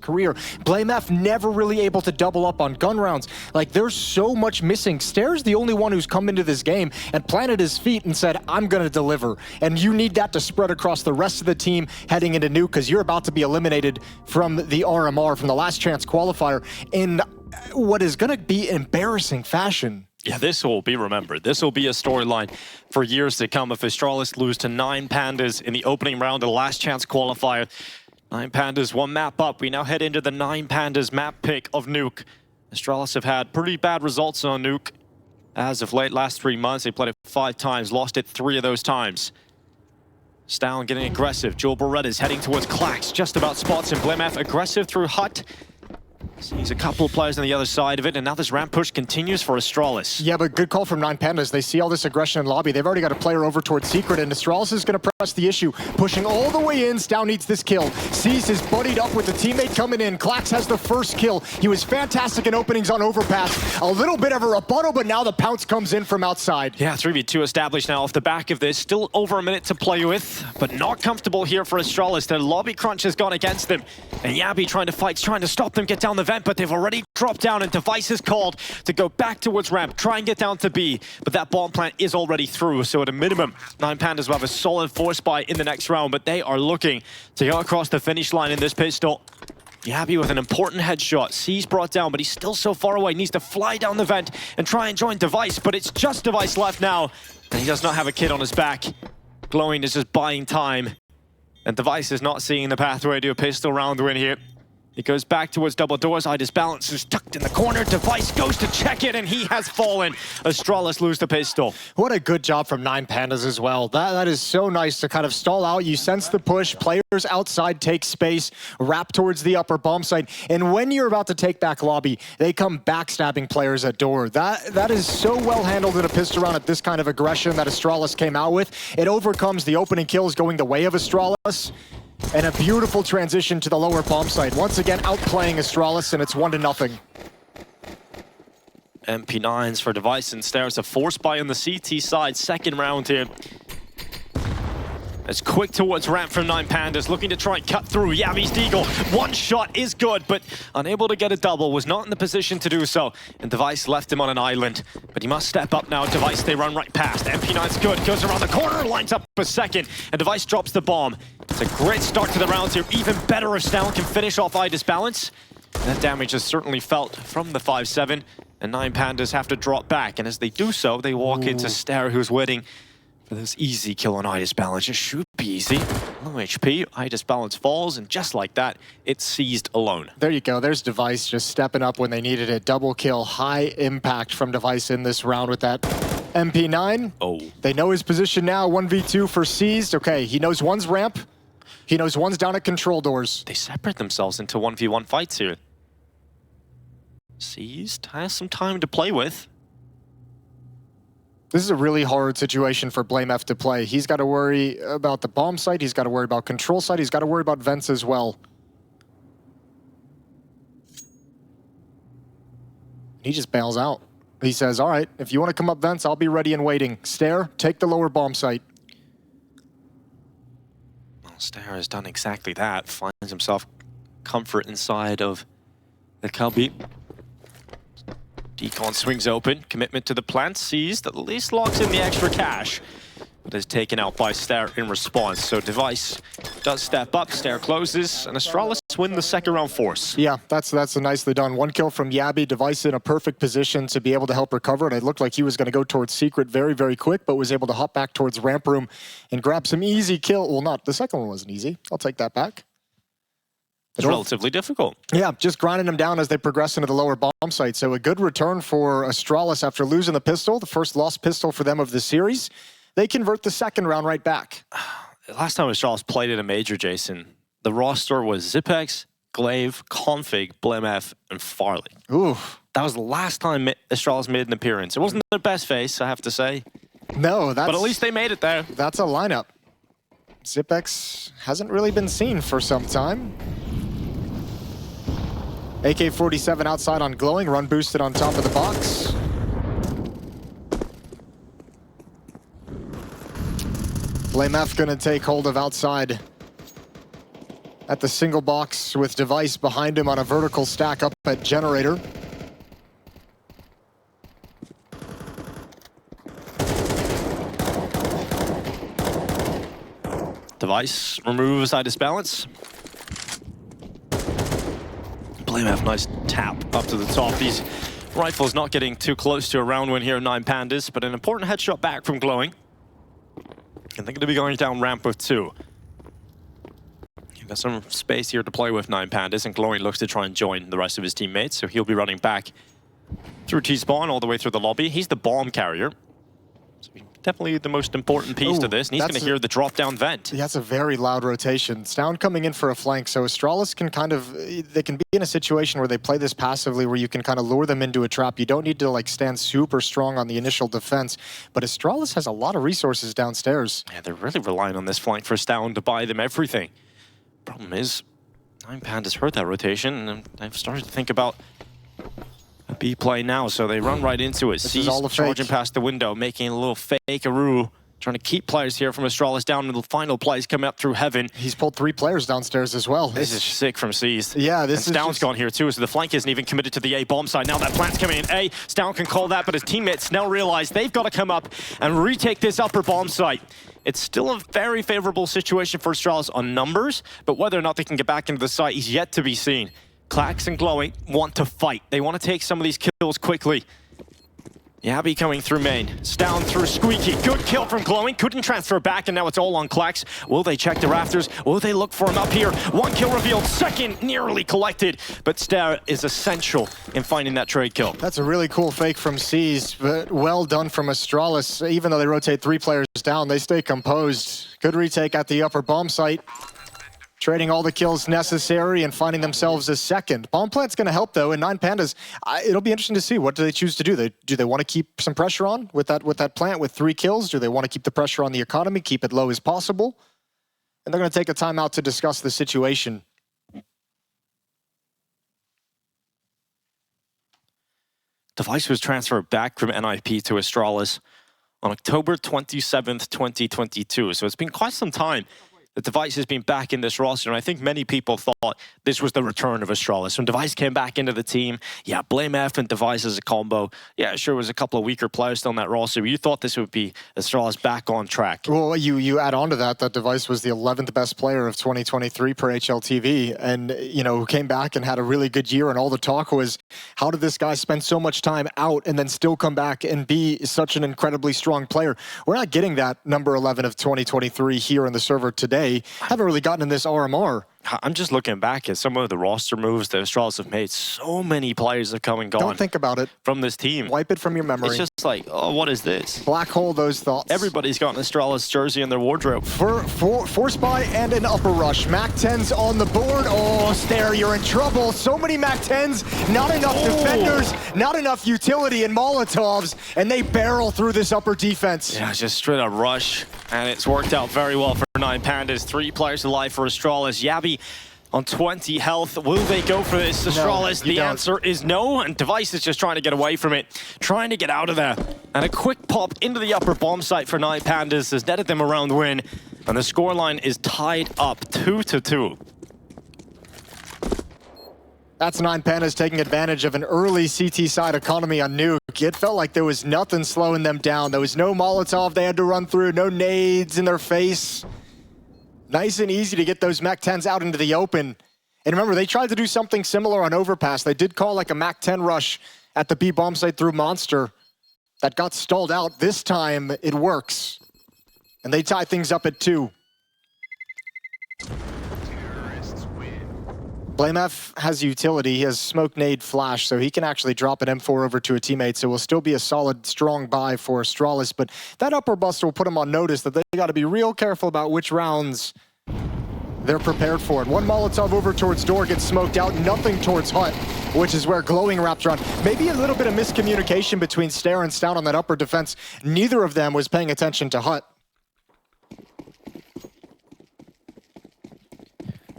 career. blameF never really able to double up on gun rounds. Like, there's so much missing. Stare's the only one who's come into this game and planted his feet and said, I'm going to deliver. And you need that to spread across the rest of the team heading into Nuke, because you're about to be eliminated from the RMR, from the last chance qualifier, in what is going to be embarrassing fashion. Yeah, this will be remembered. This will be a storyline for years to come if Astralis lose to 9 Pandas in the opening round of the last chance qualifier. 9 Pandas, 1 map up. We now head into the 9 Pandas map pick of Nuke. Astralis have had pretty bad results on Nuke as of late. Last 3 months, they played it 5 times, lost it 3 of those times. Stalin getting aggressive. Joel Beretta's heading towards Clax, just about spots him. blameF aggressive through Hut. Sees a couple of players on the other side of it, and now this ramp push continues for Astralis. Yeah, but good call from 9 Pandas. They see all this aggression in lobby. They've already got a player over towards Secret, and Astralis is going to press the issue. Pushing all the way in. Stow needs this kill. Sees his buddied up with the teammate coming in. Clax has the first kill. He was fantastic in openings on overpass. A little bit of a rebuttal, but now the pounce comes in from outside. Yeah, 3v2 established now off the back of this. Still over a minute to play with, but not comfortable here for Astralis. Their lobby crunch has gone against them. And Yabi trying to fight, trying to stop them get down the vent, but they've already dropped down, and Device is called to go back towards ramp, try and get down to B, but that bomb plant is already through, so at a minimum, 9 Pandas will have a solid force buy in the next round, but they are looking to go across the finish line in this pistol. Yabi with an important headshot. C's brought down, but he's still so far away. Needs to fly down the vent and try and join Device, but it's just Device left now, and he does not have a kid on his back. Glowiing is just buying time, and Device is not seeing the pathway to a pistol round win here. He goes back towards double doors. iDISBALANCE is tucked in the corner. Device goes to check it, and he has fallen. Astralis lose the pistol. What a good job from 9 Pandas as well. That is so nice to kind of stall out. You sense the push. Players outside take space, wrap towards the upper bomb site. And when you're about to take back lobby, they come backstabbing players at door. That is so well handled in a pistol round at this kind of aggression that Astralis came out with. It overcomes the opening kills going the way of Astralis. And a beautiful transition to the lower bomb site. Once again, outplaying Astralis, and it's 1-0. MP9s for Device, and Stares a force buy on the CT side. Second round here. It's quick towards ramp from 9 Pandas, looking to try and cut through. Yabi's deagle. One shot is good, but unable to get a double. Was not in the position to do so. And Device left him on an island. But he must step up now. Device, they run right past. MP9's good. Goes around the corner, lines up a second. And Device drops the bomb. It's a great start to the rounds here. Even better if Stalin can finish off iDISBALANCE. That damage is certainly felt from the 5-7. And 9 Pandas have to drop back. And as they do so, they walk into Stare, who's waiting for this easy kill on iDISBALANCE. It should be easy. Low HP, iDISBALANCE falls, and just like that, it's seized alone. There you go. There's Device just stepping up when they needed it. Double kill, high impact from Device in this round with that MP9. Oh. They know his position now. 1v2 for seized. Okay, he knows one's ramp. He knows one's down at control doors. They separate themselves into 1v1 fights here. Seized has some time to play with. This is a really hard situation for blameF to play. He's got to worry about the bomb site. He's got to worry about control site. He's got to worry about vents as well. He just bails out. He says, all right, if you want to come up vents, I'll be ready and waiting. Stare, take the lower bomb site. Well, Stare has done exactly that. Finds himself comfort inside of the cubby. Decon swings open, commitment to the plant, seized, at least locks in the extra cash, but is taken out by Stare in response. So Device does step up, Stare closes, and Astralis win the second round force. Yeah, that's nicely done. One kill from Yabi, Device in a perfect position to be able to help recover, and it looked like he was going to go towards Secret very, very quick, but was able to hop back towards ramp room and grab some easy kill. Well, not, the second one wasn't easy. I'll take that back. It's relatively difficult. Yeah, just grinding them down as they progress into the lower bomb site. So a good return for Astralis after losing the pistol, the first lost pistol for them of the series. They convert the second round right back. Last time Astralis played at a major, Jason, the roster was Zipex, Glaive, Config, blameF, and Farley. Ooh. That was the last time Astralis made an appearance. It wasn't their best face, I have to say. No, but at least they made it there. That's a lineup. Zipex hasn't really been seen for some time. AK-47 outside on Glowiing, run boosted on top of the box. blameF gonna take hold of outside at the single box with Device behind him on a vertical stack up at Generator. Device removes iDISBALANCE. blameF, nice tap up to the top. These rifles not getting too close to a round win here at 9 Pandas, but an important headshot back from glowiing. And they're going to be going down ramp with 2. You've got some space here to play with 9 Pandas, and glowiing looks to try and join the rest of his teammates, so he'll be running back through T-spawn all the way through the lobby. He's the bomb carrier. So definitely the most important piece to this, and he's going to hear the drop-down vent. That's a very loud rotation. Stound coming in for a flank, so Astralis can they can be in a situation where they play this passively, where you can kind of lure them into a trap. You don't need to like stand super strong on the initial defense, but Astralis has a lot of resources downstairs. Yeah, they're really relying on this flank for Stound to buy them everything. Problem is, 9 Pandas heard that rotation, and they've started to think about a B play now, so they run right into it. This is all a charging fake. past the window, making a little fake-a-roo, trying to keep players here from Astralis down in the final plays coming up through heaven. He's pulled 3 players downstairs as well. This is sick from C's. Yeah, this and is Stound's gone here too, so the flank isn't even committed to the A bomb side. Now that plant's coming in A, Stound can call that, but his teammates now realize they've got to come up and retake this upper bomb site. It's still a very favorable situation for Astralis on numbers, but whether or not they can get back into the site is yet to be seen. Clax and glowiing want to fight. They want to take some of these kills quickly. Yabby coming through main. Stound through Squeaky. Good kill from glowiing. Couldn't transfer back, and now it's all on Clax. Will they check the rafters? Will they look for him up here? 1 kill revealed. 2nd nearly collected. But Stare is essential in finding that trade kill. That's a really cool fake from C's, but well done from Astralis. Even though they rotate 3 players down, they stay composed. Good retake at the upper bomb site. Trading all the kills necessary and finding themselves a 2nd. Bomb plant's going to help, though, and 9 Pandas, it'll be interesting to see. What do they choose to do? Do they want to keep some pressure on with that plant with 3 kills? Do they want to keep the pressure on the economy, keep it low as possible? And they're going to take a timeout to discuss the situation. Device was transferred back from NIP to Astralis on October 27th, 2022. So it's been quite some time. The Device has been back in this roster, and I think many people thought this was the return of Astralis. When Device came back into the team, yeah, blameF and Device as a combo. Yeah, sure, was a couple of weaker players still in that roster, but you thought this would be Astralis back on track. Well, you add on to that Device was the 11th best player of 2023 per HLTV, and, you know, came back and had a really good year, and all the talk was, how did this guy spend so much time out and then still come back and be such an incredibly strong player? We're not getting that number 11 of 2023 here in the server today. Haven't really gotten in this RMR. I'm just looking back at some of the roster moves that Astralis have made. So many players have come and gone. Don't think about it. From this team. Wipe it from your memory. It's just like, oh, what is this? Black hole those thoughts. Everybody's got an Astralis jersey in their wardrobe. Force buy and an upper rush. Mac 10s on the board. Oh, Stare, you're in trouble. So many Mac 10s, not enough defenders, not enough utility and Molotovs, and they barrel through this upper defense. Yeah, just straight up rush, and it's worked out very well for 9 Pandas. 3 players alive for Astralis. Yabby on 20 health. Will they go for this, Astralis? No, the answer is no, and Device is just trying to get away from it, trying to get out of there. And a quick pop into the upper bomb site for 9 Pandas has netted them a round win, and the scoreline is tied up 2-2. That's 9 Pandas taking advantage of an early CT side economy on Nuke. It felt like there was nothing slowing them down. There was no Molotov they had to run through, no nades in their face. Nice and easy to get those Mac 10s out into the open. And remember, they tried to do something similar on Overpass. They did call like a Mac 10 rush at the B bomb site through Monster. That got stalled out. This time, it works. And they tie things up at 2. blameF has utility. He has smoke nade flash, so he can actually drop an M4 over to a teammate, so it will still be a solid, strong buy for Astralis. But that upper buster will put him on notice that they got to be real careful about which rounds they're prepared for it. 1 Molotov over towards door gets smoked out, nothing towards hut, which is where glowiing wrapped around. Maybe a little bit of miscommunication between Stare and Stound on that upper defense. Neither of them was paying attention to hut.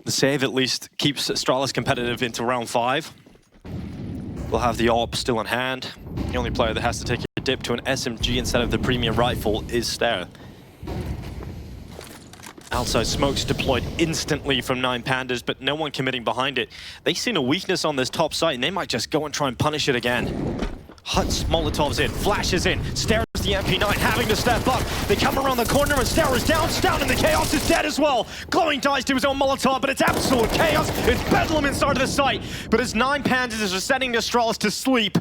The save at least keeps Astralis competitive into round 5. We'll have the AWP still in hand. The only player that has to take a dip to an SMG instead of the premium rifle is Stare. Outside smokes deployed instantly from 9 Pandas, but no one committing behind it. They've seen a weakness on this top site, and they might just go and try and punish it again. Huts Molotov's in, flashes in, stares the MP9 having to step up. They come around the corner and Stare is down, and the Chaos is dead as well. Glowing dies to his own Molotov, but it's absolute chaos. It's bedlam inside of the site. But as 9 Pandas are sending Astralis to sleep,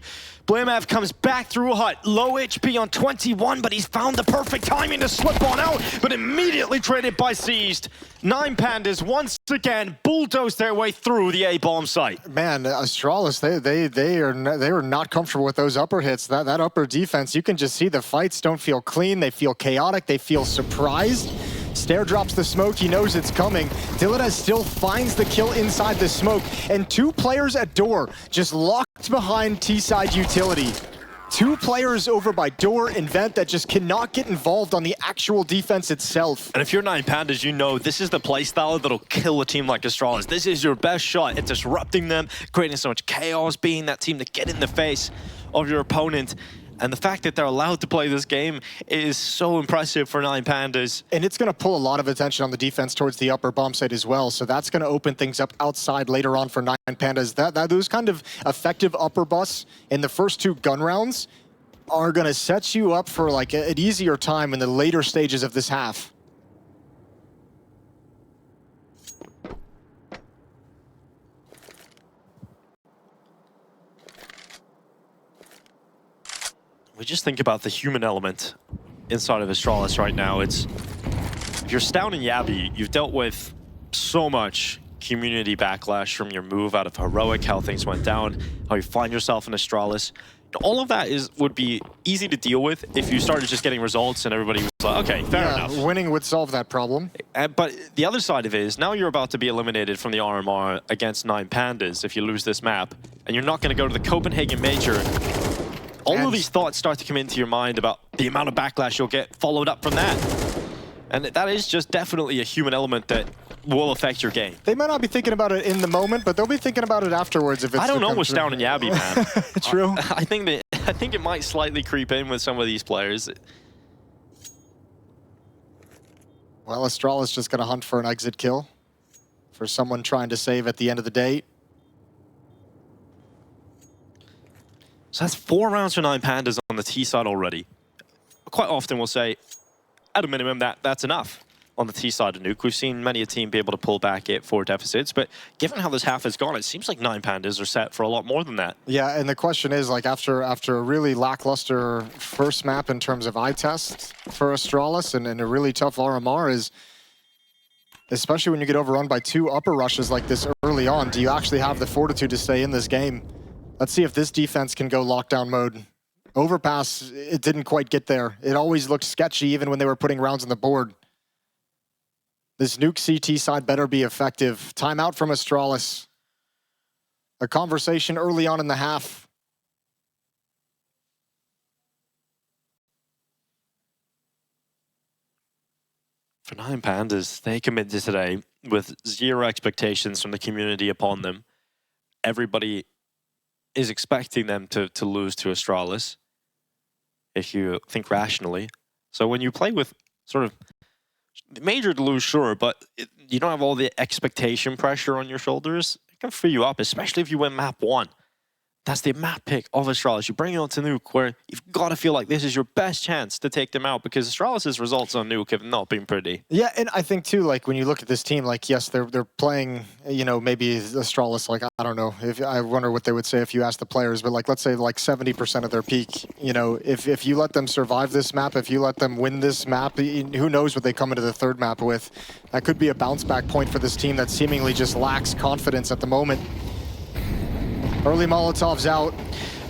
blameF comes back through Hut, low HP on 21, but he's found the perfect timing to slip on out, but immediately traded by Seized. 9 Pandas once again bulldoze their way through the A-bomb site. Man, Astralis, they are not comfortable with those upper hits. That upper defense, you can just see the fights don't feel clean. They feel chaotic. They feel surprised. Stare drops the smoke, he knows it's coming. Dylan still finds the kill inside the smoke, and 2 players at door just locked behind T-side utility. 2 players over by door and vent that just cannot get involved on the actual defense itself. And if you're 9 Pandas, you know this is the playstyle that'll kill a team like Astralis. This is your best shot at disrupting them, creating so much chaos, being that team to get in the face of your opponent. And the fact that they're allowed to play this game is so impressive for 9 Pandas. And it's going to pull a lot of attention on the defense towards the upper bomb site as well. So that's going to open things up outside later on for 9 Pandas. Those kind of effective upper busts in the first 2 gun rounds are going to set you up for like an easier time in the later stages of this half. We just think about the human element inside of Astralis right now. It's, if you're Stown and Yabby, you've dealt with so much community backlash from your move out of Heroic, how things went down, how you find yourself in Astralis. All of that would be easy to deal with if you started just getting results and everybody was like, okay, fair enough. Winning would solve that problem. But the other side of it is now you're about to be eliminated from the RMR against 9 Pandas if you lose this map, and you're not going to go to the Copenhagen Major. All of these thoughts start to come into your mind about the amount of backlash you'll get followed up from that. And that is just definitely a human element that will affect your game. They might not be thinking about it in the moment, but they'll be thinking about it afterwards if it's. I don't know with Stown and Yabby, man. True. I think it might slightly creep in with some of these players. Well, Astralis just going to hunt for an exit kill for someone trying to save at the end of the day. So that's 4 rounds for 9 Pandas on the T side already. Quite often we'll say, at a minimum, that's enough on the T side of Nuke. We've seen many a team be able to pull back at 4 deficits, but given how this half has gone, it seems like 9 Pandas are set for a lot more than that. Yeah, and the question is, like, after a really lackluster first map in terms of eye test for Astralis and a really tough RMR is, especially when you get overrun by 2 upper rushes like this early on, do you actually have the fortitude to stay in this game? Let's see if this defense can go lockdown mode. Overpass, it didn't quite get there. It always looked sketchy even when they were putting rounds on the board. This Nuke CT side better be effective. Timeout from Astralis. A conversation early on in the half. For 9 Pandas, they committed today with 0 expectations from the community upon them. Everybody is expecting them to lose to Astralis, if you think rationally. So when you play with sort of major to lose, sure, but you don't have all the expectation pressure on your shoulders, it can free you up, especially if you win map 1. That's the map pick of Astralis. You bring it on to Nuke, where you've got to feel like this is your best chance to take them out, because Astralis' results on Nuke have not been pretty. Yeah, and I think too, like when you look at this team, like yes, they're playing, you know, maybe Astralis, like I don't know, if I wonder what they would say if you ask the players, but like let's say like 70% of their peak. You know, if you let them survive this map, if you let them win this map, who knows what they come into the 3rd map with? That could be a bounce back point for this team that seemingly just lacks confidence at the moment. Early Molotovs out.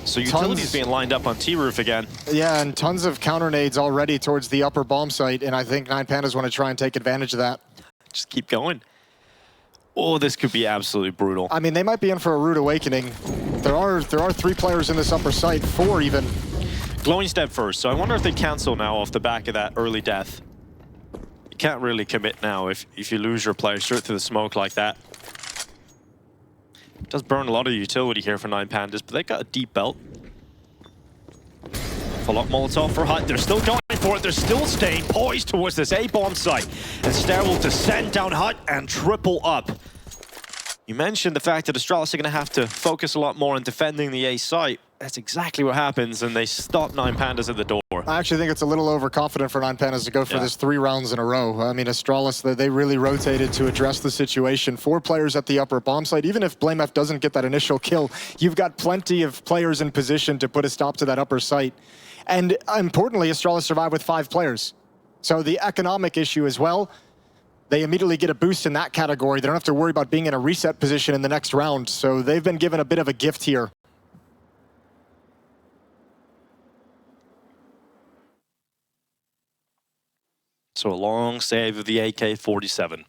So utilities being lined up on T-roof again. Yeah, and tons of counter nades already towards the upper bomb site, and I think 9 Pandas want to try and take advantage of that. Just keep going. Oh, this could be absolutely brutal. I mean, they might be in for a rude awakening. There are 3 players in this upper site, 4 even. Glowing's dead first, so I wonder if they cancel now off the back of that early death. You can't really commit now if you lose your player straight through the smoke like that. Does burn a lot of utility here for 9 Pandas, but they got a deep belt. Follow up Molotov for Hut. They're still going for it. They're still staying poised towards this A-bomb site. And Stair will descend down hut and triple up. You mentioned the fact that Astralis are going to have to focus a lot more on defending the A site. That's exactly what happens, and they stop 9 Pandas at the door. I actually think it's a little overconfident for 9 Pandas to go for this 3 rounds in a row. I mean, Astralis, they really rotated to address the situation. 4 players at the upper bomb site. Even if blameF doesn't get that initial kill, you've got plenty of players in position to put a stop to that upper site. And importantly, Astralis survived with 5 players. So the economic issue as well, they immediately get a boost in that category. They don't have to worry about being in a reset position in the next round. So they've been given a bit of a gift here. So a long save of the AK-47.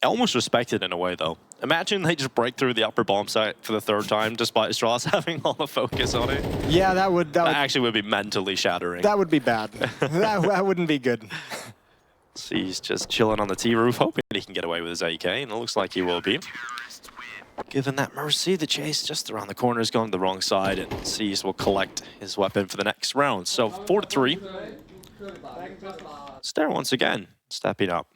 I almost respect it in a way, though. Imagine they just break through the upper bomb site for the 3rd time, despite Astralis having all the focus on it. Yeah, that actually would be mentally shattering. That would be bad. that wouldn't be good. So he's just chilling on the T-roof, hoping he can get away with his AK, and it looks like he will be. Given that mercy, the chase just around the corner is going to the wrong side, and Seas will collect his weapon for the next round. So 4-3. Stair once again, stepping up.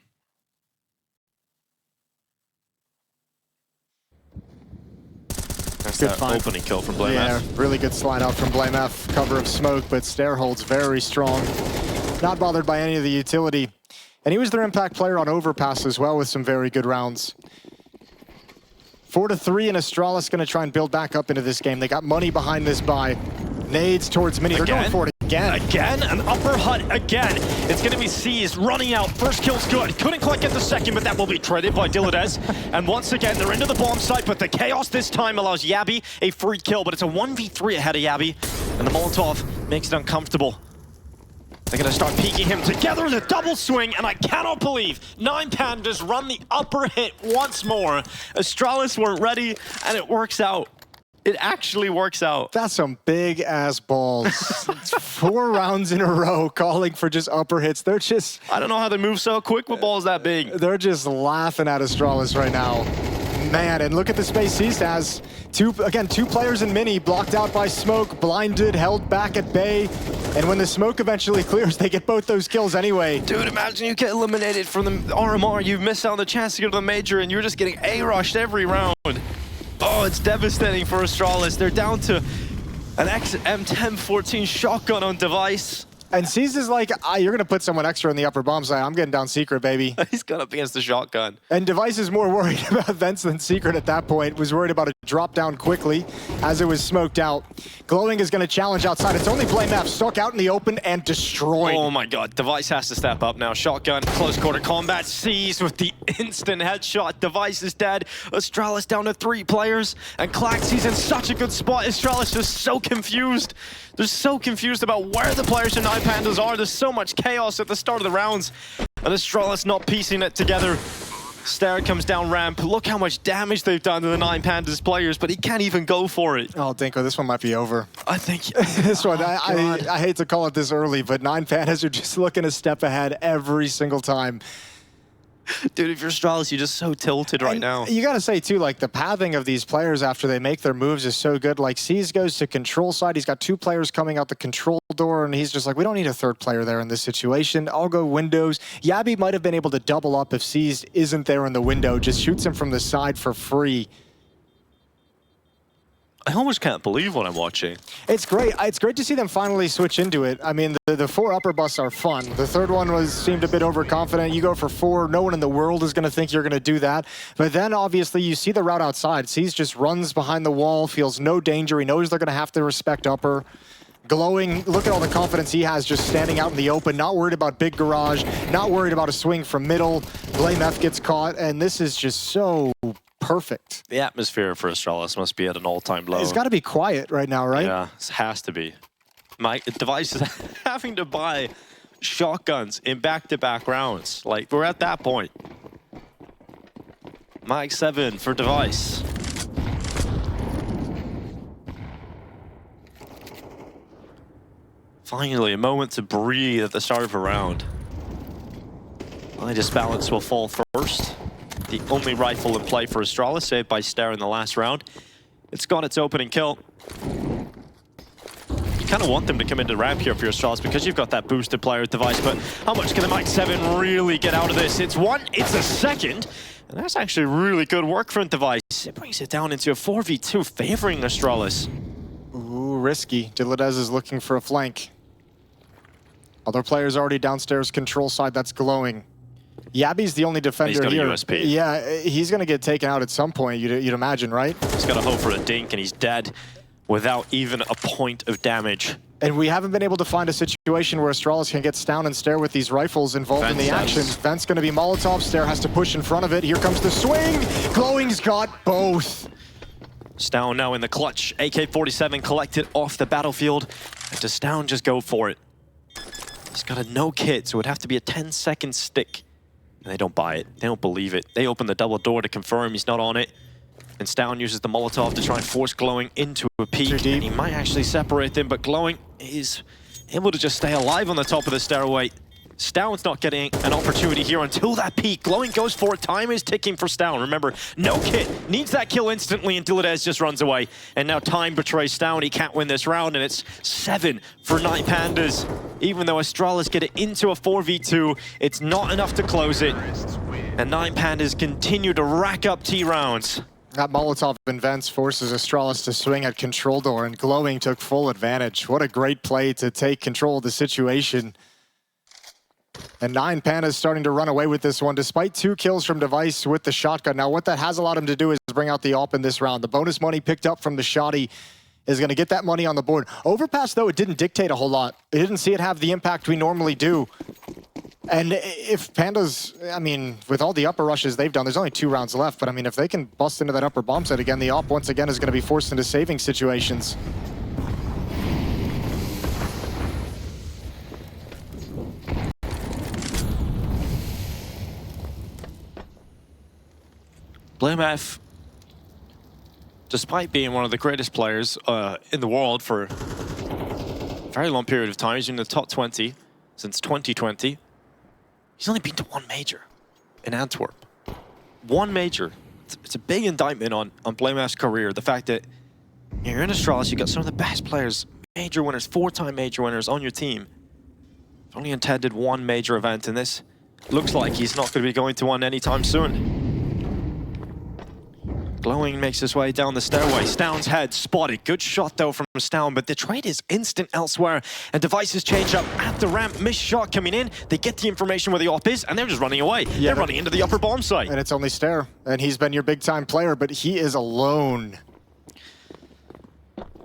That's good that find. Opening kill from blameF. Yeah, really good slide out from blameF. Cover of smoke, but Stair holds very strong. Not bothered by any of the utility. And he was their impact player on overpass as well with some very good rounds. 4-3, and Astralis going to try and build back up into this game. They got money behind this buy. Nades towards Mini. They're going for it again. Again, an upper hut again. It's going to be Seized, running out. First kill's good. Couldn't quite get the second, but that will be traded by Diladez. And once again, they're into the bomb site, but the chaos this time allows Yabi a free kill, but it's a 1v3 ahead of Yabi. And the Molotov makes it uncomfortable. They're going to start peeking him together in a double swing, and I cannot believe 9 Pandas run the upper hit once more. Astralis weren't ready, and it works out. It actually works out. That's some big-ass balls. It's 4 rounds in a row calling for just upper hits. They're just... I don't know how they move so quick with balls that big. They're just laughing at Astralis right now. Man, and look at the space Seized has. Two players in Mini, blocked out by smoke, blinded, held back at bay. And when the smoke eventually clears, they get both those kills anyway. Dude, imagine you get eliminated from the RMR. You've missed out on the chance to go to the Major, and you're just getting A-rushed every round. Oh, it's devastating for Astralis. They're down to an M1014 shotgun on device. And Seized is like, you're going to put someone extra in the upper bomb site. I'm getting down Secret, baby. He's got up against the shotgun. And Device is more worried about Vents than Secret at that point. Was worried about a drop down quickly as it was smoked out. Glowiing is going to challenge outside. It's only blameF stuck out in the open and destroyed. Oh my god, Device has to step up now. Shotgun, close quarter combat, Seized with the instant headshot. Device is dead. Astralis down to 3 players. And Claxy's in such a good spot. Astralis just so confused. They're so confused about where the players in 9 Pandas are. There's so much chaos at the start of the rounds. And Astralis not piecing it together. Stair comes down ramp. Look how much damage they've done to the 9 Pandas players, but he can't even go for it. Oh, Dinko, this one might be over. I think... this one, I hate to call it this early, but 9 Pandas are just looking a step ahead every single time. Dude, if you're Astralis, you're just so tilted right now. You got to say, too, like, the pathing of these players after they make their moves is so good. Like, Seized goes to control side. He's got 2 players coming out the control door, and he's just like, we don't need a 3rd player there in this situation. I'll go windows. Yabi might have been able to double up if Seized isn't there in the window. Just shoots him from the side for free. I almost can't believe what I'm watching. It's great. It's great to see them finally switch into it. I mean, the 4 upper busts are fun. The 3rd one seemed a bit overconfident. You go for 4. No one in the world is going to think you're going to do that. But then, obviously, you see the route outside. Seized just runs behind the wall, feels no danger. He knows they're going to have to respect upper. Glowiing, look at all the confidence he has just standing out in the open, not worried about big garage, not worried about a swing from middle. blameF gets caught, and this is just so perfect. The atmosphere for Astralis must be at an all-time low. It's got to be quiet right now, right? Yeah, it has to be. My Device is having to buy shotguns in back-to-back rounds. Like, we're at that point. Mike 7 for Device. Finally, a moment to breathe at the start of a round. iDISBALANCE will fall first. The only rifle in play for Astralis, saved by Stair in the last round. It's got its opening kill. kind of want them to come into ramp here for your Astralis because you've got that boosted player device, but how much can the Mike 7 really get out of this? It's one, it's a second, and that's actually really good work from device. It brings it down into a 4v2 favoring Astralis. Ooh, risky. Dilladez is looking for a flank. Other players already downstairs control side, that's glowing. Yabby's the only defender he's got here. A USP. Yeah, he's going to get taken out at some point, you'd imagine, right? He's got to hope for a dink, and he's dead without even a point of damage. And we haven't been able to find a situation where Astralis can get Stown and Stare with these rifles involved in the action. Vent's going to be Molotov, Stare has to push in front of it. Here comes the swing! Glowing's got both. Stown now in the clutch. AK-47 collected off the battlefield. And does Stown just go for it? He's got a no kit, so it would have to be a 10-second stick. And they don't buy it. They don't believe it. They open the double door to confirm he's not on it. And Stown uses the Molotov to try and force Glowing into a peak. And he might actually separate them, but Glowing is able to just stay alive on the top of the stairway. Stown's not getting an opportunity here until that peak. Glowing goes for it. Time is ticking for Stown. Remember, no kit. Needs that kill instantly, and Dilladez just runs away. And now time betrays Stown. He can't win this round, and it's 7 for 9 Pandas. Even though Astralis get it into a 4v2, it's not enough to close it. And 9 Pandas continue to rack up T rounds. That Molotov in Vents forces Astralis to swing at control door, and Glowing took full advantage. What a great play to take control of the situation. And 9 Pandas starting to run away with this one, despite 2 kills from Device with the shotgun. Now, what that has allowed him to do is bring out the AWP in this round. The bonus money picked up from the shotty is going to get that money on the board. Overpass, though, it didn't dictate a whole lot. It didn't see it have the impact we normally do. And if Pandas, I mean, with all the upper rushes they've done, there's only 2 rounds left. But, I mean, if they can bust into that upper bomb site again, the AWP, once again, is going to be forced into saving situations. blameF, despite being one of the greatest players in the world for a very long period of time, he's in the top 20 since 2020. He's only been to 1 major in Antwerp. 1 major. It's a big indictment on blameF's career. The fact that you're in Astralis, you've got some of the best players, major winners, 4-time major winners on your team. Only attended 1 major event, and this looks like he's not going to be going to one anytime soon. Glowing makes his way down the stairway. Stown's head spotted. Good shot, though, from Stown, but the trade is instant elsewhere. And devices change up at the ramp. Missed shot coming in. They get the information where the AWP is, and they're just running away. Yeah, they're running into the upper bomb site. And it's only Stare. And he's been your big-time player, but he is alone.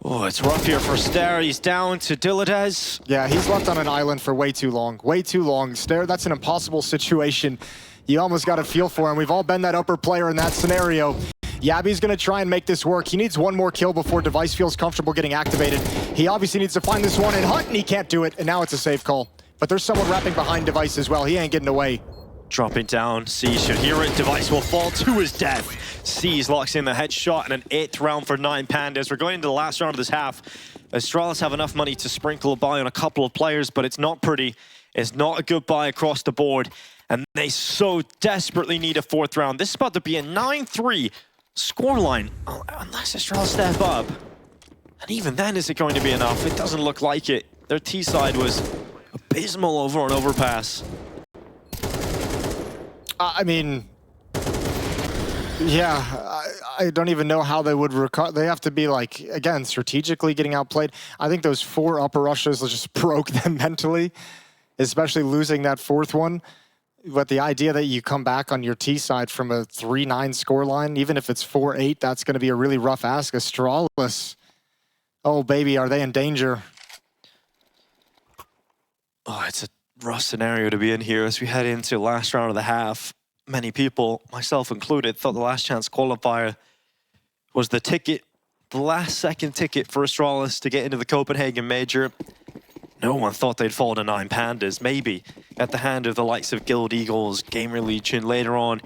Oh, it's rough here for Stare. He's down to Dilladez. Yeah, he's left on an island for way too long. Way too long. Stare, that's an impossible situation. You almost got to feel for him. We've all been that upper player in that scenario. Yabby's going to try and make this work. He needs 1 more kill before Device feels comfortable getting activated. He obviously needs to find this one and hunt, and he can't do it. And now it's a safe call. But there's someone wrapping behind Device as well. He ain't getting away. Dropping down. C should hear it. Device will fall to his death. C's locks in the headshot, and an 8th round for 9 Pandas. We're going into the last round of this half. Astralis have enough money to sprinkle a buy on a couple of players, but it's not pretty. It's not a good buy across the board. And they so desperately need a 4th round. This is about to be a 9-3 scoreline, unless Astralis step up. And even then, is it going to be enough? It doesn't look like it. Their T side was abysmal over on overpass. I mean, yeah, I don't even know how they would recover. They have to be, like, again, strategically getting outplayed. I think those 4 upper rushes just broke them mentally, especially losing that 4th one. But the idea that you come back on your T side from a 3-9 scoreline, even if it's 4-8, that's going to be a really rough ask. Astralis, oh baby, are they in danger? Oh, it's a rough scenario to be in here as we head into the last round of the half. Many people, myself included, thought the last chance qualifier was the ticket, the last second ticket for Astralis to get into the Copenhagen Major. No one thought they'd fall to 9 Pandas, maybe at the hand of the likes of Guild Eagles, Gamer Legion later on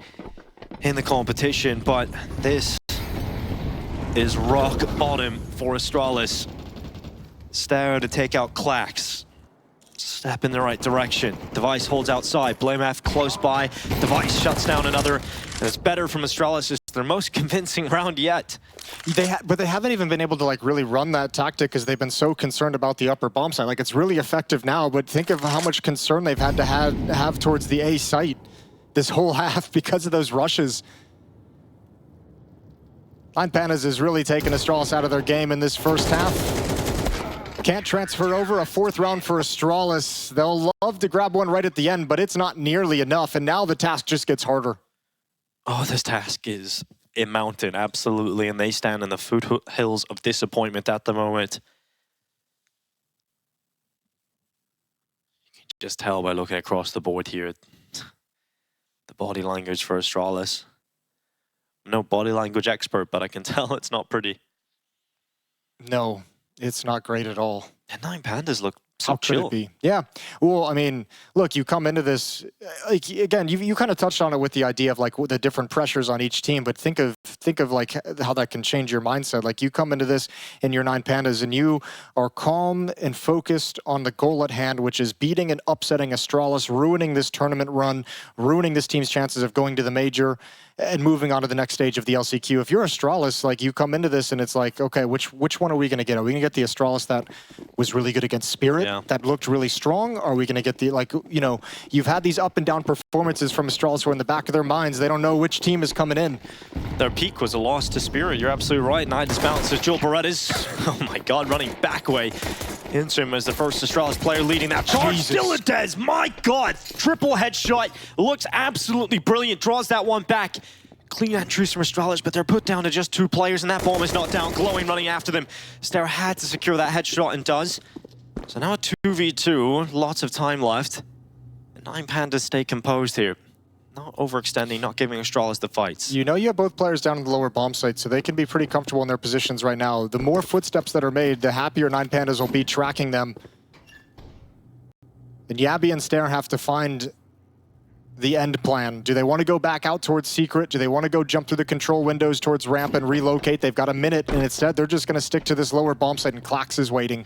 in the competition, but this is rock bottom for Astralis. Stare to take out Clax. step in the right direction. Device holds outside. blameF close by. Device shuts down another. And it's better from Astralis. It's their most convincing round yet. But they haven't even been able to like really run that tactic because they've been so concerned about the upper bomb site. Like it's really effective now, but think of how much concern they've had to have towards the A site this whole half because of those rushes. Pandas is really taking Astralis out of their game in this first half. Can't transfer over. A fourth round for Astralis. They'll love to grab one right at the end, but it's not nearly enough. And now the task just gets harder. Oh, this task is a mountain, absolutely. And they stand in the foothills of disappointment at the moment. You can just tell by looking across the board here. The body language for Astralis. I'm no body language expert, but I can tell it's not pretty. No, it's not great at all. And 9 Pandas look so How could chill. it be? Yeah. Well, I mean, look, you come into this, like, again, you kind of touched on it with the idea of like the different pressures on each team, but think of like how that can change your mindset. Like you come into this in your 9 Pandas and you are calm and focused on the goal at hand, which is beating and upsetting Astralis, ruining this tournament run, ruining this team's chances of going to the major and moving on to the next stage of the LCQ. If you're Astralis, like you come into this and it's like, okay, which one are we going to get? Are we going to get the Astralis that was really good against Spirit, that looked really strong? Or are we going to get the, like, you know, you've had these up and down performances from Astralis where in the back of their minds, they don't know which team is coming in. Their peak was a loss to Spirit. You're absolutely right. iDISBALANCE as Joel Berettas. Oh my God, running back way. Into him as the first Astralis player leading that charge. Dilladez, my God, triple headshot. Looks absolutely brilliant. Draws that one back. Clean that truce from Astralis, but they're put down to just 2 players, and that bomb is not down. glowiing running after them. Ster had to secure that headshot and does. So now a 2v2, lots of time left. And 9 Pandas stay composed here. Not overextending, not giving Astralis the fights. You know you have both players down in the lower bomb site, so they can be pretty comfortable in their positions right now. The more footsteps that are made, the happier 9 Pandas will be tracking them. And Yabby and Ster have to find the end plan. Do they want to go back out towards Secret? Do they want to go jump through the control windows towards ramp and relocate? They've got a minute, and instead they're just going to stick to this lower bomb site, and Klax is waiting.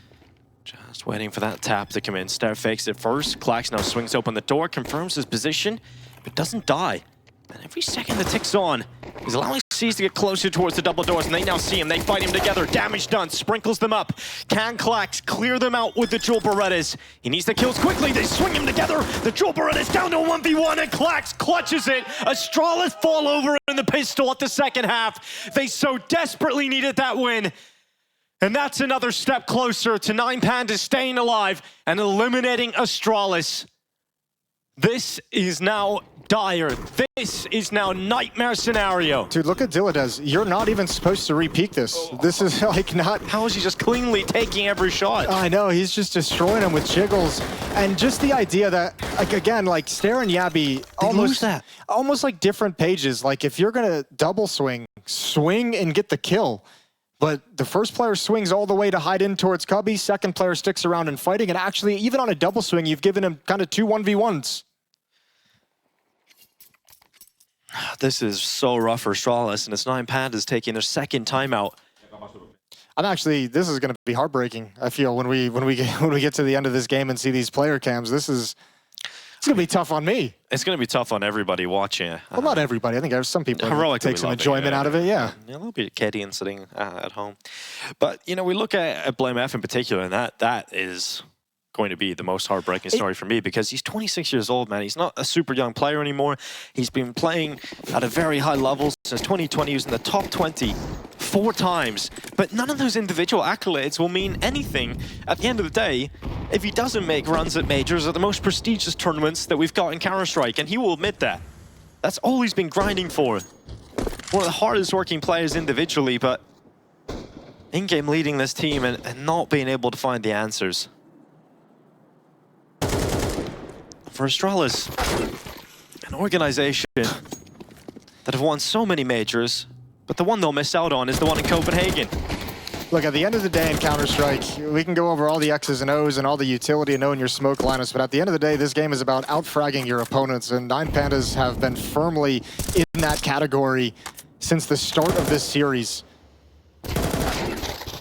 Just waiting for that tap to come in. Ster fakes it first. Klax now swings open the door, confirms his position, but doesn't die. And every second that ticks on, he's allowing C's to get closer towards the double doors, and they now see him. They fight him together. Damage done. Sprinkles them up. Can Klax clear them out with the Joel Berettas? He needs the kills quickly. They swing him together. The Joel Berettas down to a 1v1, and Klax clutches it. Astralis fall over in the pistol at the second half. They so desperately needed that win. And that's another step closer to 9 Pandas staying alive and eliminating Astralis. This is now dire. This is now nightmare scenario. Dude, look at Dilladez. You're not even supposed to re-peek this. This is like not... How is he just cleanly taking every shot? I know, he's just destroying them with jiggles. And just the idea that, like, again, like Ster and Yabby, almost like different pages. Like if you're gonna double swing and get the kill. But the first player swings all the way to hide in towards Cubby. Second player sticks around and fighting. And actually, even on a double swing, you've given him kind of 2 1v1s. This is so rough for Astralis, and it's 9 Pandas taking their second timeout. This is going to be heartbreaking. I feel when we get to the end of this game and see these player cams, it's going to be tough on me. It's going to be tough on everybody watching. Well, not everybody. I think there's some people Heroic take some enjoyment out of it, yeah. A little bit kiddie and sitting at home. But, you know, we look at blameF in particular, and that is going to be the most heartbreaking story for me because he's 26 years old, man. He's not a super young player anymore. He's been playing at a very high level since 2020. He was in the top 20 4 times. But none of those individual accolades will mean anything at the end of the day if he doesn't make runs at majors or the most prestigious tournaments that we've got in Counter-Strike, and he will admit that. That's all he's been grinding for. One of the hardest working players individually, but in-game leading this team and not being able to find the answers. For Astralis, an organization that have won so many majors, but the one they'll miss out on is the one in Copenhagen. Look, at the end of the day in Counter-Strike, we can go over all the X's and O's and all the utility and knowing your smoke lineups, but at the end of the day, this game is about out-fragging your opponents, and 9 Pandas have been firmly in that category since the start of this series.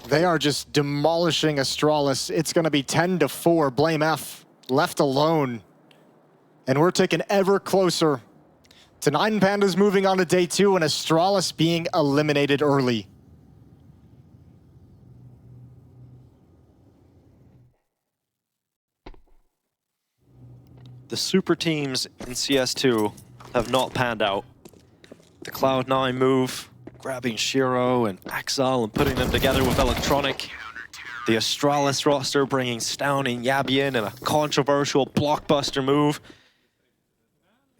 They are just demolishing Astralis. It's going to be 10-4. blameF left alone. And we're taking ever closer to 9 Pandas moving on to day 2 and Astralis being eliminated early. The super teams in CS2 have not panned out. The Cloud9 move, grabbing Shiro and Axel and putting them together with Electronic. The Astralis roster bringing Stown and Yabi in a controversial blockbuster move.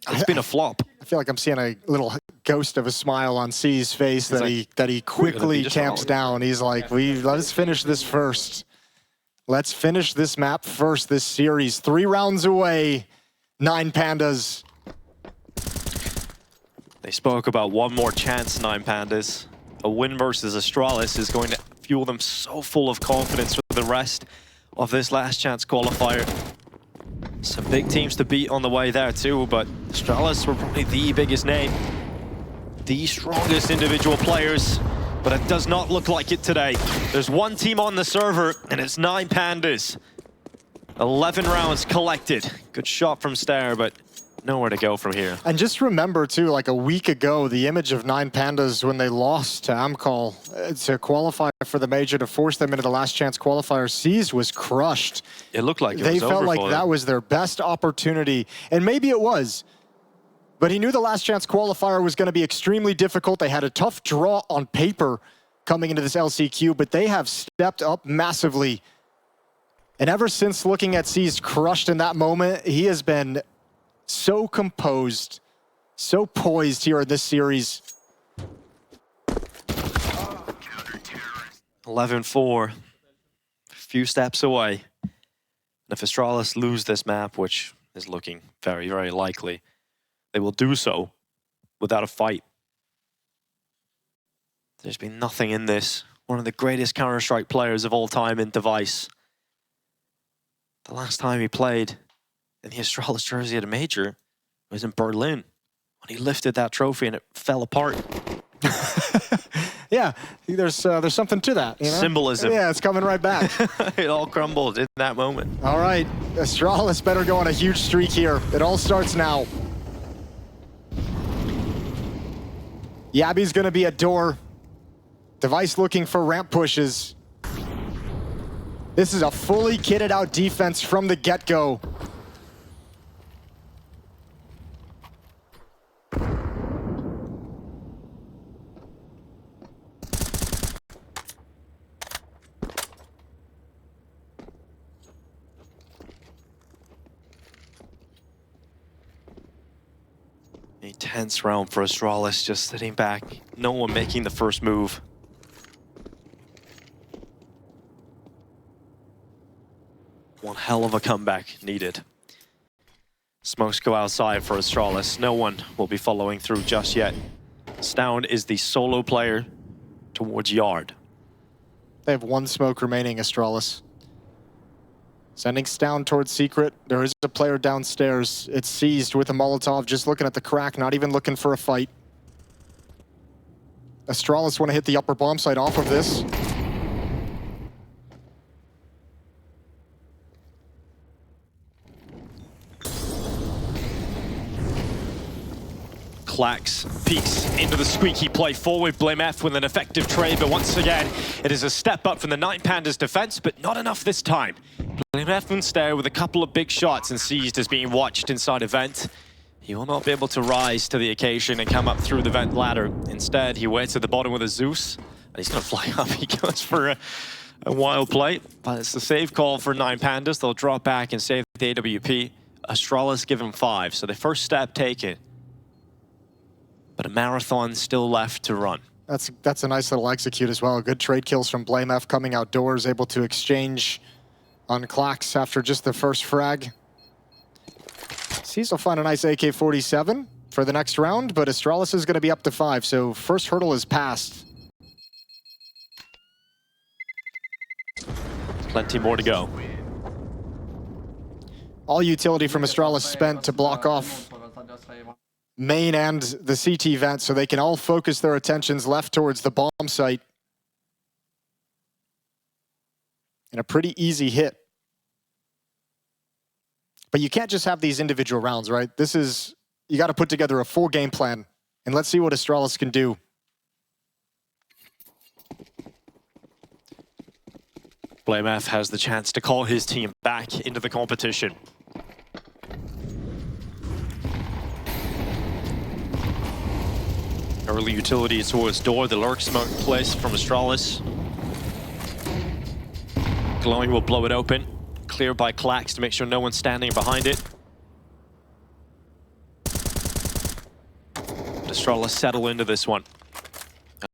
It's been a flop. I feel like I'm seeing a little ghost of a smile on C's face that he quickly tamps down. He's like, let's finish this first. Let's finish this map first, this series. 3 rounds away, 9 Pandas. They spoke about one more chance, 9 Pandas. A win versus Astralis is going to fuel them so full of confidence for the rest of this last chance qualifier. Some big teams to beat on the way there too, but Astralis were probably the biggest name. The strongest individual players, but it does not look like it today. There's one team on the server, and it's 9 Pandas. 11 rounds collected. Good shot from Stair, but nowhere to go from here. And just remember too, like a week ago, the image of 9 Pandas when they lost to Amcol to qualify for the major to force them into the last chance qualifier. C's was crushed. It looked like it they was felt over like for that them. was their best opportunity, and maybe it was. But he knew the last chance qualifier was going to be extremely difficult. They had a tough draw on paper coming into this LCQ, but they have stepped up massively. And ever since looking at C's crushed in that moment, he has been so composed, so poised here in this series. 11-4, a few steps away. And if Astralis lose this map, which is looking very, very likely, they will do so without a fight. There's been nothing in this. One of the greatest Counter-Strike players of all time in Device. The last time he played in the Astralis jersey at a major was in Berlin when he lifted that trophy and it fell apart. Yeah, there's something to that. You know? Symbolism. Yeah, it's coming right back. It all crumbled in that moment. All right, Astralis better go on a huge streak here. It all starts now. Yabi's going to be at door. Device looking for ramp pushes. This is a fully kitted out defense from the get-go. A tense round for Astralis, just sitting back, no one making the first move. One hell of a comeback needed. Smokes go outside for Astralis. No one will be following through just yet. Stown is the solo player towards Yard. They have 1 smoke remaining, Astralis. Sending Stown towards Secret. There is a player downstairs. It's seized with a Molotov, just looking at the crack, not even looking for a fight. Astralis want to hit the upper bomb site off of this. Clax peeks into the squeaky play forward. blameF with an effective trade, but once again, it is a step up from the 9 Pandas defense, but not enough this time. blameF and Stair with a couple of big shots and Seized as being watched inside a vent. He will not be able to rise to the occasion and come up through the vent ladder. Instead, he waits at the bottom with a Zeus, and he's gonna fly up. He goes for a wild play, but it's the save call for 9 Pandas. They'll drop back and save the AWP. Astralis give him 5, so the first step taken. But a marathon still left to run. That's a nice little execute as well. Good trade kills from blameF coming outdoors, able to exchange on Clax after just the first frag. C's will find a nice AK-47 for the next round, but Astralis is going to be up to 5, so first hurdle is passed. Plenty more to go. All utility from Astralis spent to block off main and the CT vent, so they can all focus their attentions left towards the bomb site. And a pretty easy hit. But you can't just have these individual rounds, right? You got to put together a full game plan. And let's see what Astralis can do. blameF has the chance to call his team back into the competition. Early utility towards door, the lurk smoke placed from Astralis. Glowiing will blow it open. Clear by Clax to make sure no one's standing behind it. But Astralis settle into this one.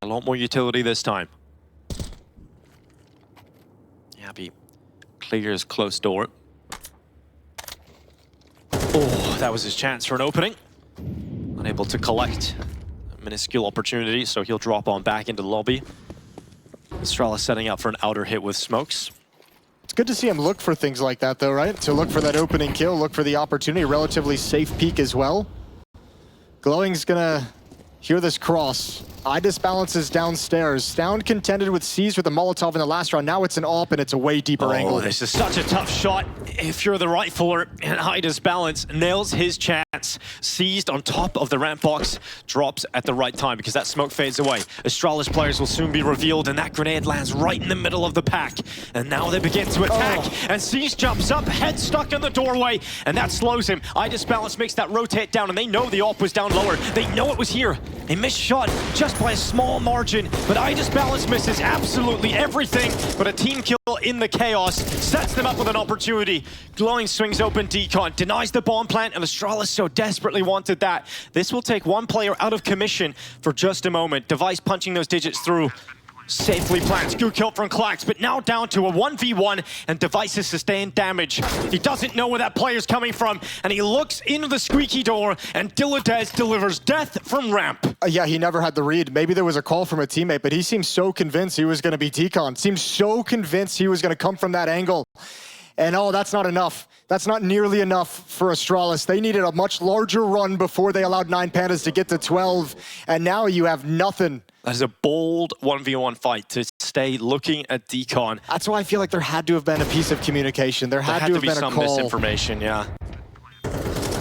A lot more utility this time. Yabby clears close door. Oh, that was his chance for an opening. Unable to collect a minuscule opportunity, so he'll drop on back into the lobby. Astralis setting up for an outer hit with smokes. It's good to see him look for things like that, though, right? To look for that opening kill, look for the opportunity, relatively safe peek as well. Glowiing's gonna hear this cross. iDISBALANCE is downstairs. Sound contended with Seized with a Molotov in the last round. Now it's an AWP and it's a way deeper angle. This is such a tough shot if you're the rifler, and iDISBALANCE nails his chance. Seized on top of the ramp box, drops at the right time because that smoke fades away. Astralis players will soon be revealed, and that grenade lands right in the middle of the pack. And now they begin to attack, and Seized jumps up, head stuck in the doorway, and that slows him. iDISBALANCE makes that rotate down, and they know the AWP was down lower. They know it was here. A missed shot just by a small margin, but iDISBALANCE misses absolutely everything, but a team kill in the chaos sets them up with an opportunity. Glowiing swings open decon, denies the bomb plant, and Astralis so desperately wanted that. This will take one player out of commission for just a moment. Device punching those digits through. Safely plants, good kill from Clax, but now down to a 1v1, and Device has sustained damage. He doesn't know where that player's coming from, and he looks into the squeaky door, and Dilladez delivers death from ramp. Yeah, he never had the read. Maybe there was a call from a teammate, but he seemed so convinced he was going to be decon. Seemed so convinced he was going to come from that angle. And oh, that's not enough. That's not nearly enough for Astralis. They needed a much larger run before they allowed 9 Pandas to get to 12, and now you have nothing. That is a bold 1v1 fight to stay looking at decon. That's why I feel like there had to have been a piece of communication. There had to have be been a some call. misinformation, yeah.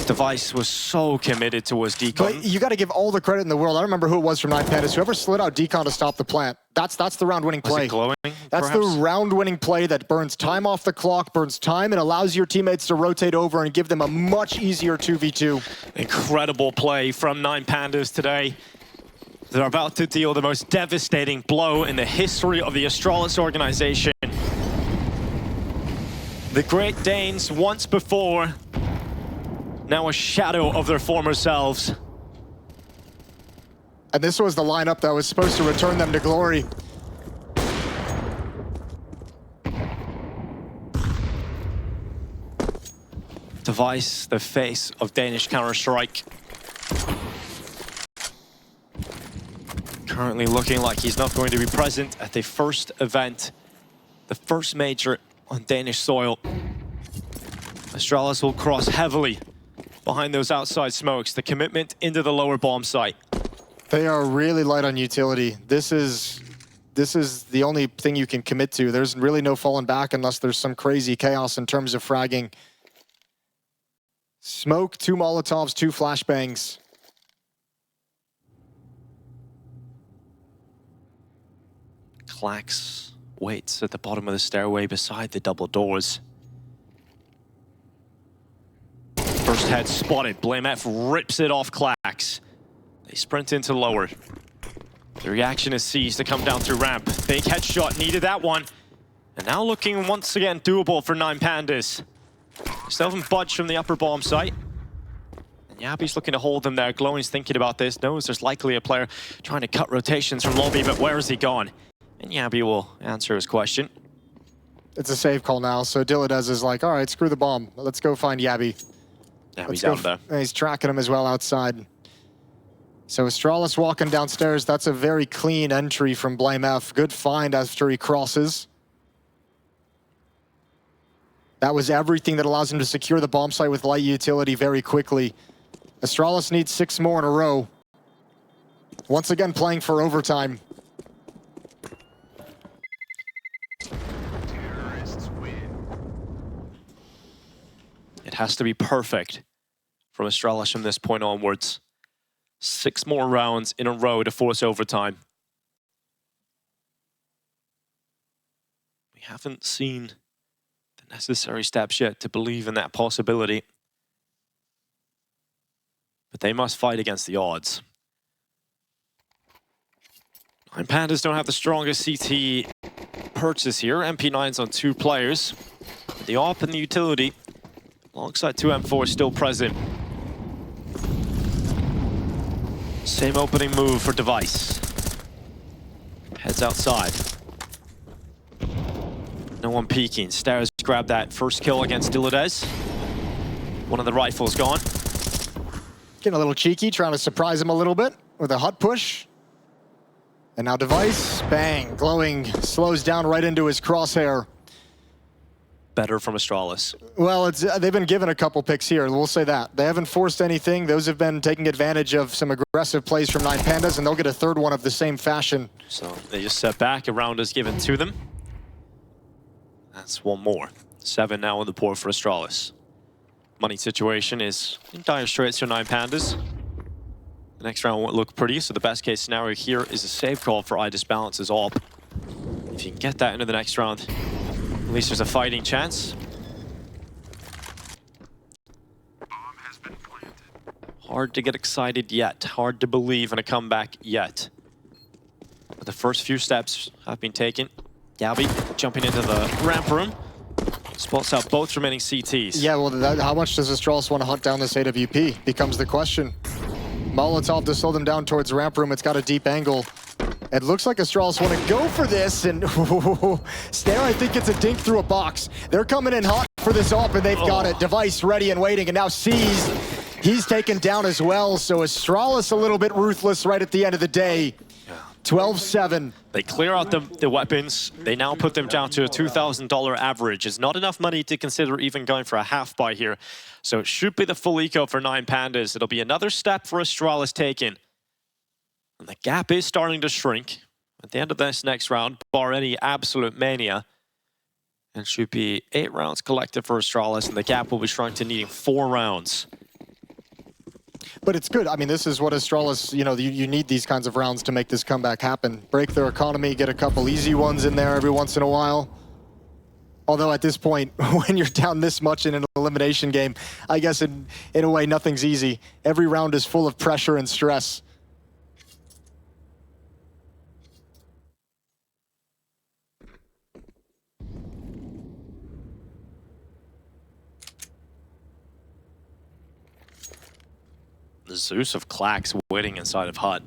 Device was so committed towards decon. But you got to give all the credit in the world. I don't remember who it was from 9 Pandas. Whoever slid out decon to stop the plant. That's the round-winning play. Was it Glowiing, That's perhaps? the round-winning play that burns time off the clock, burns time, and allows your teammates to rotate over and give them a much easier 2v2. Incredible play from 9 Pandas today. They're about to deal the most devastating blow in the history of the Astralis organization. The Great Danes, once before, now a shadow of their former selves. And this was the lineup that was supposed to return them to glory. Device, the face of Danish Counter-Strike. Currently looking like he's not going to be present at the first event, the first major on Danish soil. Astralis will cross heavily behind those outside smokes, the commitment into the lower bomb site. They are really light on utility. This is the only thing you can commit to. There's really no falling back unless there's some crazy chaos in terms of fragging. Smoke, 2 Molotovs, 2 flashbangs. Clax waits at the bottom of the stairway beside the double doors. First head spotted. blameF rips it off Clax. They sprint into lower. The reaction is Seized to come down through ramp. Big headshot, needed that one. And now looking once again doable for 9 Pandas. Still haven't budged from the upper bomb site. And Yabby's looking to hold them there. Glowiing's thinking about this, knows there's likely a player trying to cut rotations from lobby, but where is he gone? And Yabby will answer his question. It's a save call now, so Dilladez is like, all right, screw the bomb. Let's go find Yabby. Yabby's down there. And he's tracking him as well outside. So Astralis walking downstairs. That's a very clean entry from blameF. Good find after he crosses. That was everything that allows him to secure the bomb site with light utility very quickly. Astralis needs 6 more in a row. Once again playing for overtime. It has to be perfect from Astralis from this point onwards. 6 more rounds in a row to force overtime. We haven't seen the necessary steps yet to believe in that possibility. But they must fight against the odds. And Pandas don't have the strongest CT purchase here. MP9's on 2 players. The AWP and the utility, alongside 2 M4 still present. Same opening move for Device. Heads outside. No one peeking. Stairs grab that first kill against Dilades. One of the rifles gone. Getting a little cheeky, trying to surprise him a little bit with a hut push. And now Device, bang, glowing, slows down right into his crosshair. Better from Astralis. Well, they've been given a couple picks here, we'll say that. They haven't forced anything. Those have been taking advantage of some aggressive plays from 9 Pandas, and they'll get a third one of the same fashion. So they just step back, a round is given to them. That's one more. 7 now on the board for Astralis. Money situation is in dire straits for 9 Pandas. The next round won't look pretty, so the best case scenario here is a save call for iDISBALANCE's AWP. If you can get that into the next round, at least there's a fighting chance. Hard to get excited yet. Hard to believe in a comeback yet. But the first few steps have been taken. Gabby jumping into the ramp room. Spots out both remaining CTs. Yeah, well, how much does Astralis want to hunt down this AWP? Becomes the question. Molotov to slow them down towards ramp room. It's got a deep angle. It looks like Astralis want to go for this, and Stare, I think, gets a dink through a box. They're coming in hot for this AWP, and they've got it. Device ready and waiting, and now sees. He's taken down as well, so Astralis a little bit ruthless right at the end of the day. 12-7. They clear out the weapons. They now put them down to a $2,000 average. It's not enough money to consider even going for a half buy here. So it should be the full eco for 9 Pandas. It'll be another step for Astralis taken. And the gap is starting to shrink. At the end of this next round, bar any absolute mania, it should be 8 rounds collected for Astralis, and the gap will be shrunk to needing 4 rounds. But it's good. I mean, this is what Astralis, you know, you need these kinds of rounds to make this comeback happen. Break their economy, get a couple easy ones in there every once in a while. Although at this point, when you're down this much in an elimination game, I guess in a way, nothing's easy. Every round is full of pressure and stress. The Zeus of Clax waiting inside of Hut.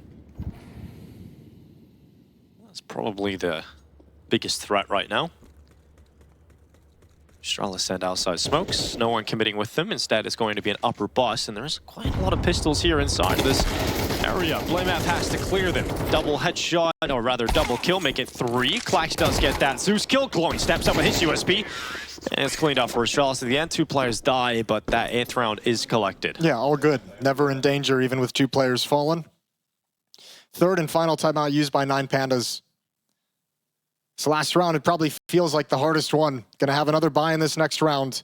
That's probably the biggest threat right now. Astralis send outside smokes. No one committing with them. Instead, it's going to be an upper bus, and there's quite a lot of pistols here inside of this area. blameF has to clear them. Double headshot, or rather double kill, make it 3. Clax does get that Zeus kill. Glowing steps up with his USP. And it's cleaned up for Astralis. At the end, 2 players die, but that 8th round is collected. Yeah, all good. Never in danger, even with 2 players fallen. 3rd and final timeout used by 9 Pandas. This last round, it probably feels like the hardest one. Gonna have another buy in this next round.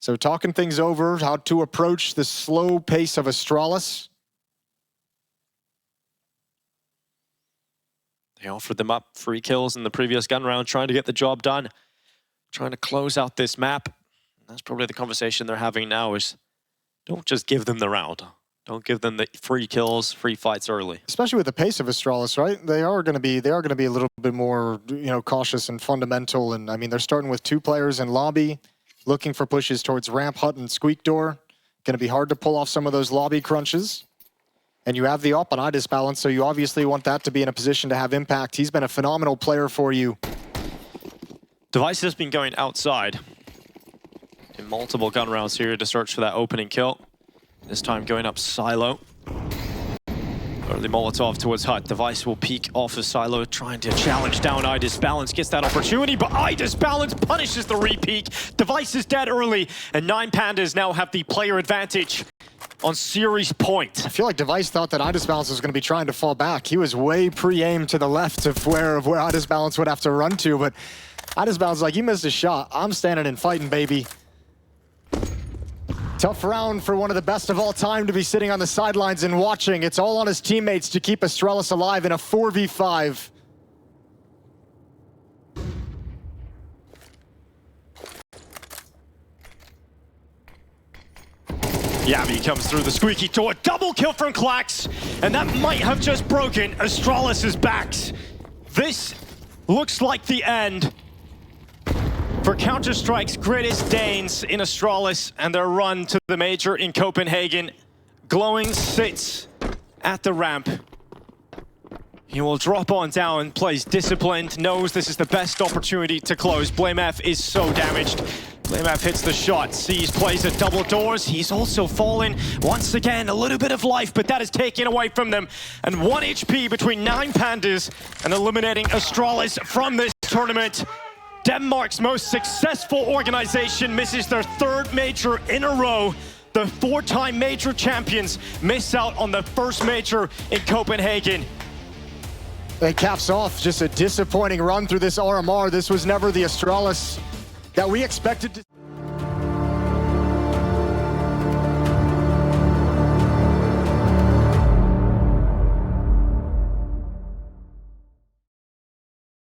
So talking things over, how to approach the slow pace of Astralis. They offered them up 3 kills in the previous gun round, trying to get the job done. Trying to close out this map. That's probably the conversation they're having now is don't just give them the round. Don't give them the free kills, free fights early. Especially with the pace of Astralis, right? They are going to be a little bit more, you know, cautious and fundamental. And I mean, they're starting with 2 players in lobby, looking for pushes towards ramp, hut, and squeak door. Going to be hard to pull off some of those lobby crunches. And you have the AWP on iDISBALANCE, so you obviously want that to be in a position to have impact. He's been a phenomenal player for you. Device has been going outside in multiple gun rounds here to search for that opening kill. This time going up silo. Early Molotov towards Hut. Device will peek off of silo, trying to challenge down iDISBALANCE. Gets that opportunity, but iDISBALANCE punishes the re-peek. Device is dead early, and 9 Pandas now have the player advantage on series point. I feel like Device thought that iDISBALANCE was going to be trying to fall back. He was way pre-aimed to the left of where iDISBALANCE would have to run to, but iDISBALANCE like, you missed a shot. I'm standing and fighting, baby. Tough round for one of the best of all time to be sitting on the sidelines and watching. It's all on his teammates to keep Astralis alive in a 4v5. Yabby comes through the squeaky door. Double kill from Klax, and that might have just broken Astralis' backs. This looks like the end for Counter-Strike's greatest Danes in Astralis and their run to the Major in Copenhagen. Glowiing sits at the ramp. He will drop on down, plays disciplined, knows this is the best opportunity to close. blameF is so damaged. blameF hits the shot, sees, plays at double doors. He's also fallen. Once again, a little bit of life, but that is taken away from them. And 1 HP between 9 Pandas and eliminating Astralis from this tournament. Denmark's most successful organization misses their 3rd major in a row. The 4-time major champions miss out on the 1st major in Copenhagen. It caps off just a disappointing run through this RMR. This was never the Astralis that we expected to